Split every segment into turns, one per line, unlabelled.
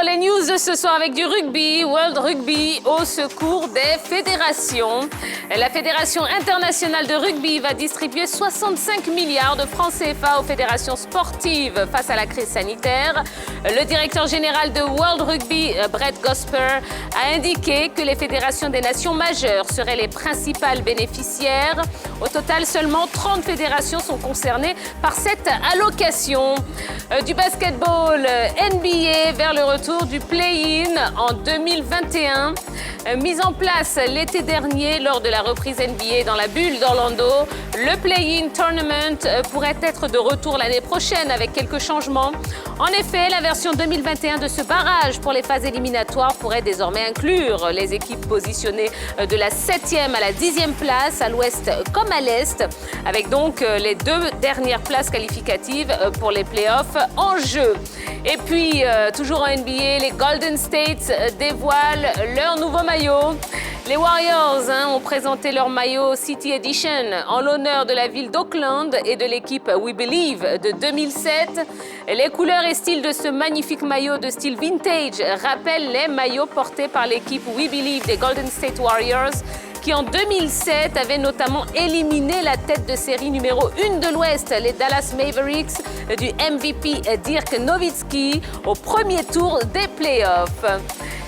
les news de ce soir avec du rugby. World Rugby au secours des fédérations. La Fédération internationale de rugby va distribuer 65 milliards de francs CFA aux fédérations sportives face à la crise sanitaire. Le directeur général de World Rugby, Brett Gosper, a indiqué que les fédérations des nations majeures seraient les principales bénéficiaires. Au total, seulement 30 fédérations sont concernées par cette allocation. Du basketball NBA vers le retour du play-in en 2021. Mise en place l'été dernier lors de la reprise NBA dans la bulle d'Orlando, le play-in tournament pourrait être de retour l'année prochaine avec quelques changements. En effet, la version 2021 de ce barrage pour les phases éliminatoires pourrait désormais inclure les équipes positionnées de la 7e à la 10e place à l'ouest comme à l'est, avec donc les deux dernières places qualificatives pour les playoffs en jeu. Et puis, toujours en NBA, les Golden State dévoilent leur nouveau maillot. Les Warriors ont présenté leur maillot City Edition en l'honneur de la ville d'Auckland et de l'équipe We Believe de 2007. Les couleurs et styles de ce magnifique maillot de style vintage rappellent les maillots portés par l'équipe We Believe des Golden State Warriors, qui en 2007 avait notamment éliminé la tête de série numéro 1 de l'Ouest, les Dallas Mavericks, du MVP Dirk Nowitzki, au premier tour des playoffs.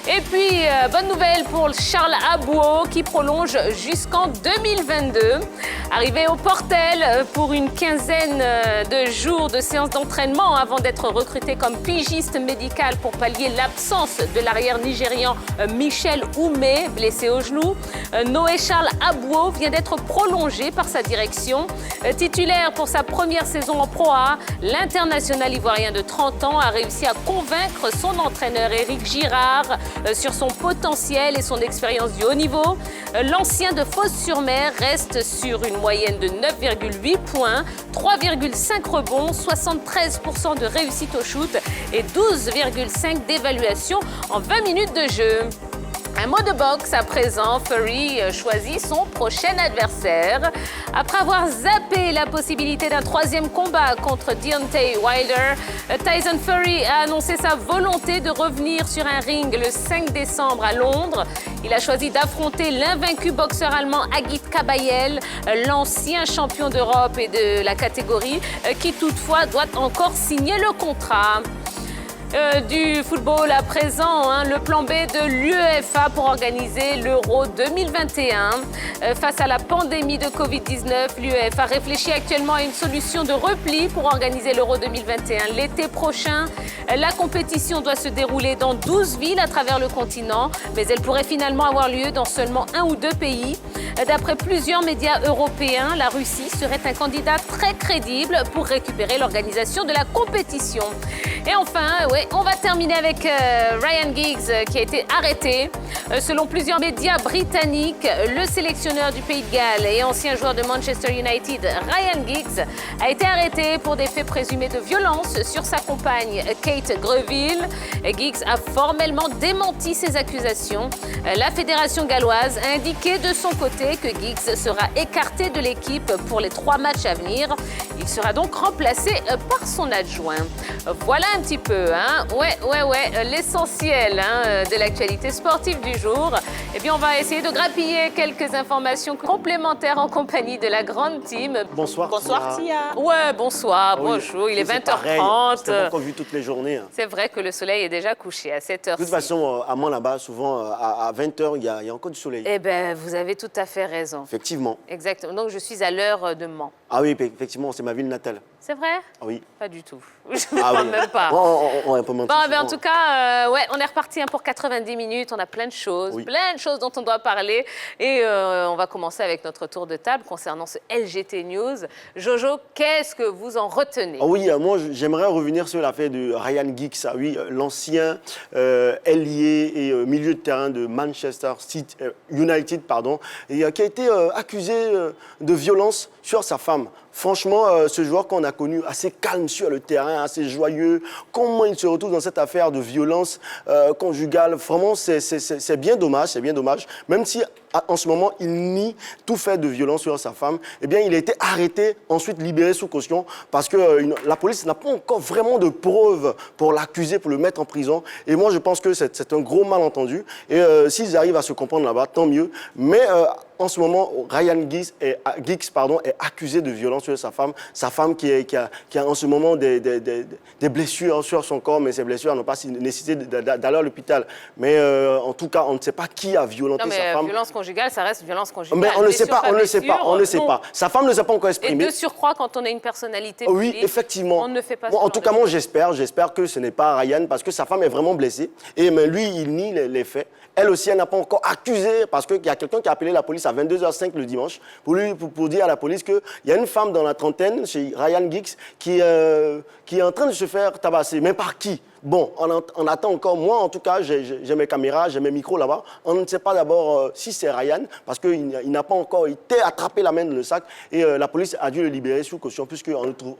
Et puis, bonne nouvelle pour Charles Abouo qui prolonge jusqu'en 2022. Arrivé au Portel pour une quinzaine de jours de séances d'entraînement avant d'être recruté comme pigiste médical pour pallier l'absence de l'arrière nigérian Michel Oumé, blessé au genou. Noé Charles Abouo vient d'être prolongé par sa direction. Titulaire pour sa première saison en Pro A, l'international ivoirien de 30 ans a réussi à convaincre son entraîneur Éric Girard sur son potentiel et son expérience du haut niveau. L'ancien de Fos-sur-Mer reste sur une moyenne de 9,8 points, 3,5 rebonds, 73% de réussite au shoot et 12,5 d'évaluation en 20 minutes de jeu. Un mot de boxe à présent, Fury choisit son prochain adversaire. Après avoir zappé la possibilité d'un troisième combat contre Deontay Wilder, Tyson Fury a annoncé sa volonté de revenir sur un ring le 5 décembre à Londres. Il a choisi d'affronter l'invaincu boxeur allemand Agit Kabayel, l'ancien champion d'Europe et de la catégorie, qui toutefois doit encore signer le contrat. Du football à présent, le plan B de l'UEFA pour organiser l'Euro 2021. Face à la pandémie de Covid-19, l'UEFA réfléchit actuellement à une solution de repli pour organiser l'Euro 2021 l'été prochain. La compétition doit se dérouler dans 12 villes à travers le continent, mais elle pourrait finalement avoir lieu dans seulement 1 ou 2 pays. D'après plusieurs médias européens, la Russie serait un candidat très crédible pour récupérer l'organisation de la compétition. Et enfin, on va terminer avec Ryan Giggs qui a été arrêté. Selon plusieurs médias britanniques, le sélectionneur du Pays de Galles et ancien joueur de Manchester United, Ryan Giggs, a été arrêté pour des faits présumés de violence sur sa compagne Kate Greville. Giggs a formellement démenti ces accusations. La fédération galloise a indiqué de son côté que Giggs sera écarté de l'équipe pour les 3 matchs à venir. Il sera donc remplacé par son adjoint. Voilà un petit peu, l'essentiel de l'actualité sportive du jour. Eh bien, on va essayer de grappiller quelques informations complémentaires en compagnie de la grande team.
Bonsoir.
Bonsoir, Tia. Ouais, bonsoir, bonjour. Il est 20h30.
C'est pas encore vu toutes les journées.
C'est vrai que le soleil est déjà couché à 7h.
De toute façon, à moi là-bas, souvent, à 20h, il y a encore du soleil.
Eh bien, vous avez tout à fait raison.
Effectivement.
Exactement. Donc, je suis à l'heure de Mans.
Ah oui, effectivement, c'est ma ville natale.
C'est vrai?
Ah oui.
Pas du tout. Je ne crois même pas.
On peut mentir.
Bon, en tout cas, on est reparti pour 90 minutes. On a plein de choses, dont on doit parler. Et on va commencer avec notre tour de table concernant ce LGT News. Jojo, qu'est-ce que vous en retenez?
Oui, moi, j'aimerais revenir sur l'affaire de Ryan Giggs, l'ancien ailier et milieu de terrain de Manchester United, et qui a été accusé de violence sur sa femme. Franchement, ce joueur qu'on a connu assez calme sur le terrain, assez joyeux, comment il se retrouve dans cette affaire de violence conjugale, vraiment, c'est bien dommage, Même si en ce moment, il nie tout fait de violence sur sa femme. Eh bien, il a été arrêté, ensuite libéré sous caution parce que la police n'a pas encore vraiment de preuves pour l'accuser, pour le mettre en prison. Et moi, je pense que c'est un gros malentendu. Et s'ils arrivent à se comprendre là-bas, tant mieux. Mais en ce moment, Ryan Giggs est accusé de violence sur sa femme qui a en ce moment des blessures sur son corps, mais ces blessures n'ont pas nécessité d'aller à l'hôpital. Mais en tout cas, on ne sait pas qui a violenté sa femme.
Violence conjugale, ça reste violence conjugale.
Mais on ne sait pas, on ne sait pas. Sa femme ne s'est pas encore exprimée.
Et de surcroît, quand on a une personnalité
oui,
publique,
effectivement.
on ne fait pas
En tout cas, moi, j'espère que ce n'est pas Ryan, parce que sa femme est vraiment blessée. Mais lui, il nie les faits. Elle aussi, elle n'a pas encore accusé, parce qu'il y a quelqu'un qui a appelé la police à 22h05 le dimanche pour dire à la police qu'il y a une femme dans la trentaine, chez Ryan Giggs, qui est en train de se faire tabasser. Mais par qui? Bon, on attend encore. Moi, en tout cas, j'ai mes caméras, j'ai mes micros là-bas. On ne sait pas d'abord si c'est Ryan, parce qu'il n'a pas encore été attrapé la main dans le sac. Et la police a dû le libérer sous caution, puisqu'on ne trouve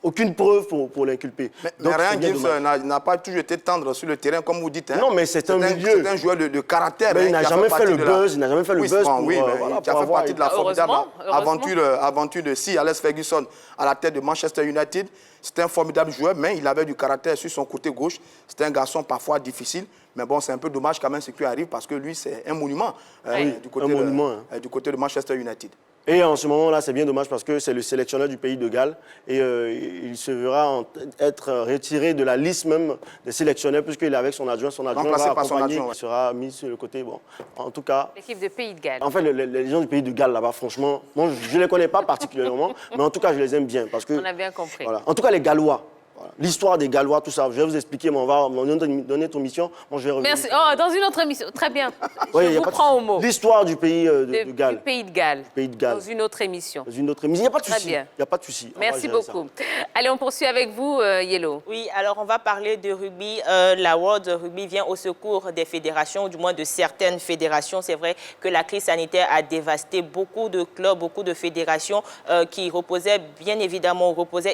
aucune preuve pour l'inculper.
Mais Ryan Giggs n'a pas toujours été tendre sur le terrain, comme vous dites. Hein.
Non, mais c'est un milieu.
C'est un joueur de caractère.
Mais il n'a jamais fait le buzz. Il n'a jamais fait le buzz.
Oui, mais il a fait partie de la formidable aventure de Sir Alex Ferguson à la tête de Manchester United. C'était un formidable joueur, mais il avait du caractère sur son côté gauche. C'était un garçon parfois difficile. Mais bon, c'est un peu dommage quand même ce qui arrive parce que lui, c'est un monument, du côté de Manchester United.
Et en ce moment-là, c'est bien dommage parce que c'est le sélectionneur du pays de Galles et il se verra être retiré de la liste même des sélectionneurs puisqu'il est avec son adjoint. Son adjoint va accompagner, il sera mis sur le côté. Bon, en tout cas...
L'équipe de pays de Galles.
En fait, les gens du pays de Galles, là-bas, franchement, moi, je ne les connais pas particulièrement, mais en tout cas, je les aime bien parce que...
On a bien compris.
Voilà. En tout cas, les Gallois. Voilà. L'histoire des Gallois, tout ça. Je vais vous expliquer, mais on va donner ton mission. Moi, je vais revenir.
Merci. Oh, dans une autre émission. Très bien.
Oui,
je vous prends au mot.
L'histoire du pays de Galles.
Du pays de Galles.
Pays de Galles.
Dans une autre émission.
Dans une autre émission. Il n'y a pas de souci.
Très bien.
Il n'y a pas de souci.
Merci beaucoup. Allez, on poursuit avec vous, Yellow.
Oui, alors on va parler de rugby. La World Rugby vient au secours des fédérations, ou du moins de certaines fédérations. C'est vrai que la crise sanitaire a dévasté beaucoup de clubs, beaucoup de fédérations qui reposaient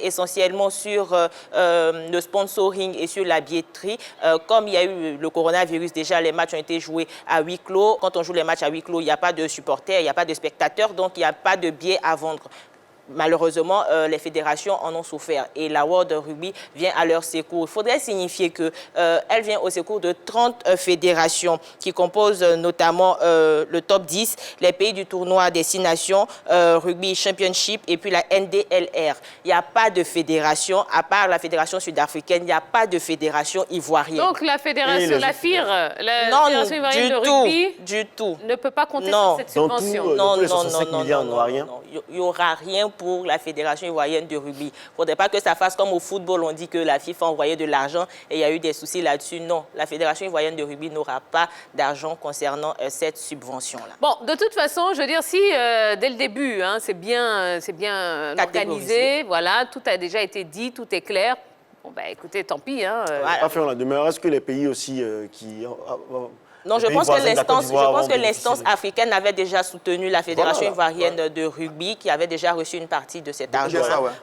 essentiellement sur le sponsoring et sur la billetterie. Comme il y a eu le coronavirus, déjà les matchs ont été joués à huis clos. Quand on joue les matchs à huis clos, il n'y a pas de supporters, il n'y a pas de spectateurs, donc il n'y a pas de billets à vendre. Malheureusement, les fédérations en ont souffert et la World Rugby vient à leur secours. Il faudrait signifier qu'elle vient au secours de 30 fédérations qui composent notamment le top 10, les pays du tournoi des 6 nations, Rugby Championship et puis la NDLR. Il n'y a pas de fédération, à part la fédération sud-africaine, il n'y a pas de fédération ivoirienne.
Donc la fédération, la FIR, la
non,
fédération ivoirienne de rugby,
du tout.
ne peut pas compter
Non.
sur cette subvention.
Non,
les 65 milliards,
non, il n'y aura rien pour la Fédération ivoirienne de rugby. Il ne faudrait pas que ça fasse comme au football, on dit que la FIFA envoyait de l'argent et il y a eu des soucis là-dessus. Non, la Fédération ivoirienne de rugby n'aura pas d'argent concernant cette subvention-là.
Bon, de toute façon, je veux dire, si dès le début, hein, c'est bien organisé, voilà, tout a déjà été dit, tout est clair. Bon, ben écoutez, tant pis. Hein,
voilà. Pas faire la demeure. Est-ce que les pays aussi qui...
Non, je pense que l'instance africaine avait déjà soutenu la Fédération ivoirienne de rugby, qui avait déjà reçu une partie de cet argent.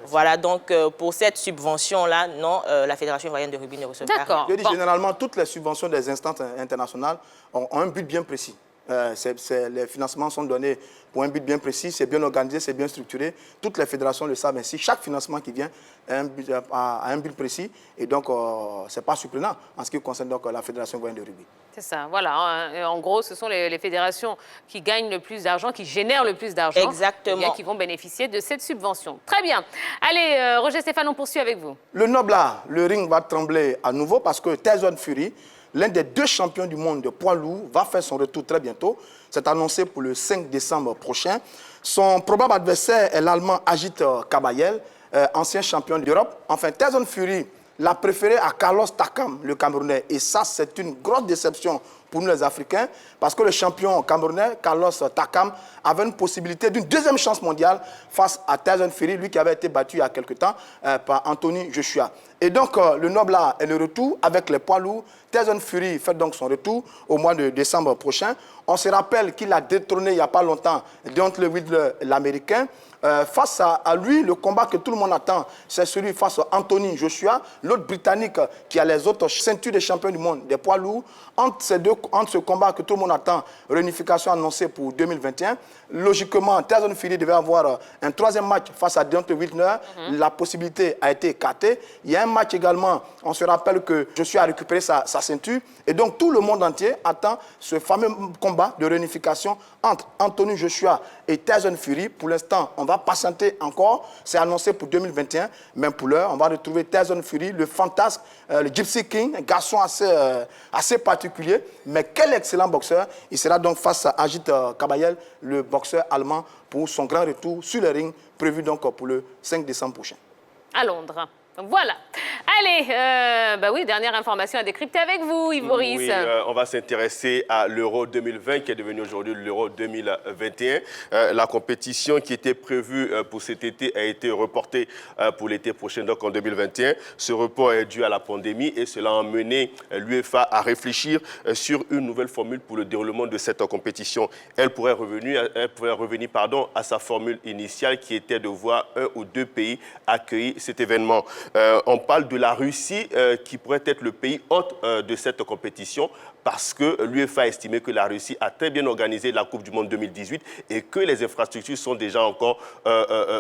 Voilà, donc pour cette subvention-là, non, la Fédération ivoirienne de rugby ne reçoit pas.
D'accord.
Je dis généralement, toutes les subventions des instances internationales ont un but bien précis. Les financements sont donnés pour un but bien précis, c'est bien organisé, c'est bien structuré. Toutes les fédérations le savent ainsi. Chaque financement qui vient a un but précis. Et donc, ce n'est pas surprenant en ce qui concerne donc, la Fédération ivoirienne de rugby.
C'est ça, voilà. En gros, ce sont les fédérations qui gagnent le plus d'argent, qui génèrent le plus d'argent.
Exactement.
Et qui vont bénéficier de cette subvention. Très bien. Allez, Roger Stéphane, on poursuit avec vous.
Le Nobla, le ring va trembler à nouveau parce que Tyson Fury, l'un des 2 champions du monde de poids lourd, va faire son retour très bientôt. C'est annoncé pour le 5 décembre prochain. Son probable adversaire est l'Allemand Agit Kabayel, ancien champion d'Europe. Enfin, Tyson Fury l'a préféré à Carlos Takam, le Camerounais. Et ça, c'est une grosse déception pour nous les Africains, parce que le champion camerounais, Carlos Takam, avait une possibilité d'une 2e chance mondiale face à Tyson Fury, lui qui avait été battu il y a quelque temps par Anthony Joshua. Et donc, le Nobla est le retour avec les poids lourds. Tyson Fury fait donc son retour au mois de décembre prochain. On se rappelle qu'il a détrôné il n'y a pas longtemps Deontay Wilder, l'Américain. Face à lui, le combat que tout le monde attend, c'est celui face à Anthony Joshua, l'autre Britannique qui a les autres ceintures des champions du monde, des poids lourds. Entre ce combat que tout le monde attend, réunification annoncée pour 2021, logiquement, Tyson Fury devait avoir un troisième match face à Deontay Wilder. La possibilité a été écartée. Il y a un match également, on se rappelle que Joshua a récupéré sa ceinture. Et donc, tout le monde entier attend ce fameux combat de réunification entre Anthony Joshua et Tyson Fury. Pour l'instant, on va patienter encore. C'est annoncé pour 2021. Même pour l'heure, on va retrouver Tyson Fury, le fantasme, le Gypsy King, un garçon assez particulier. Mais quel excellent boxeur. Il sera donc face à Agit Kabayel, le boxeur allemand, pour son grand retour sur le ring, prévu donc pour le 5 décembre prochain.
À Londres. Voilà. Allez, bah oui, dernière information à décrypter avec vous, Yves Boris.
Oui, on va s'intéresser à l'Euro 2020 qui est devenu aujourd'hui l'Euro 2021. La compétition qui était prévue pour cet été a été reportée pour l'été prochain, donc en 2021. Ce report est dû à la pandémie et cela a mené l'UEFA à réfléchir sur une nouvelle formule pour le déroulement de cette compétition. Elle pourrait revenir à sa formule initiale qui était de voir un ou deux pays accueillir cet événement. On parle de la Russie qui pourrait être le pays hôte de cette compétition parce que l'UEFA a estimé que la Russie a très bien organisé la Coupe du Monde 2018 et que les infrastructures sont déjà encore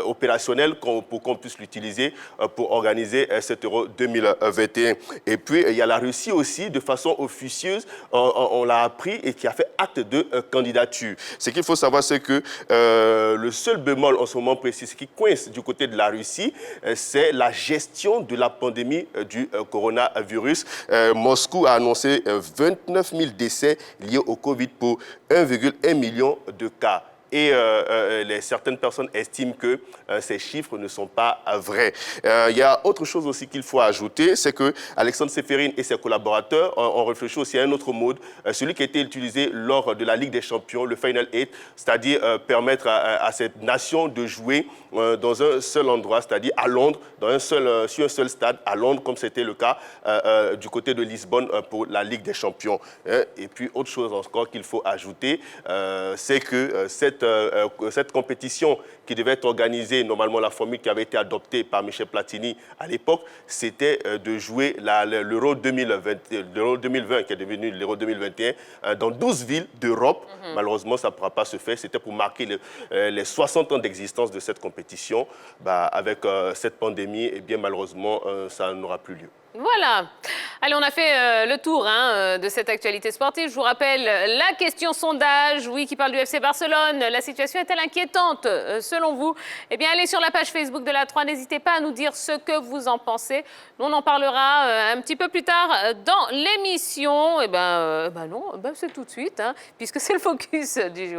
opérationnelles pour qu'on puisse l'utiliser pour organiser cet Euro 2021. Et puis, il y a la Russie aussi, de façon officieuse, on l'a appris et qui a fait acte de candidature. Ce qu'il faut savoir, c'est que le seul bémol en ce moment précis, ce qui coince du côté de la Russie, c'est la gestion de la pandémie du coronavirus. Moscou a annoncé 29 000 décès liés au Covid pour 1,1 million de cas. Et certaines personnes estiment que ces chiffres ne sont pas vrais. Il y a autre chose aussi qu'il faut ajouter, c'est que Alexandre Seferin et ses collaborateurs ont réfléchi aussi à un autre mode, celui qui a été utilisé lors de la Ligue des Champions, le Final 8, c'est-à-dire permettre à cette nation de jouer dans un seul endroit, c'est-à-dire à Londres, sur un seul stade, à Londres, comme c'était le cas du côté de Lisbonne pour la Ligue des Champions. Et puis, autre chose encore qu'il faut ajouter, c'est que cette compétition qui devait être organisée, normalement la formule qui avait été adoptée par Michel Platini à l'époque, c'était de jouer l'Euro 2020 qui est devenu l'Euro 2021 dans 12 villes d'Europe. Malheureusement, ça ne pourra pas se faire. C'était pour marquer les 60 ans d'existence de cette compétition. Avec cette pandémie, eh bien, malheureusement, ça n'aura plus lieu.
Voilà. Allez, on a fait le tour de cette actualité sportive. Je vous rappelle la question sondage, oui, qui parle du FC Barcelone. La situation est-elle inquiétante selon vous? Eh bien, allez sur la page Facebook de la 3. N'hésitez pas à nous dire ce que vous en pensez. Nous, on en parlera un petit peu plus tard dans l'émission. Eh bien, non, c'est tout de suite, puisque c'est le focus du jour.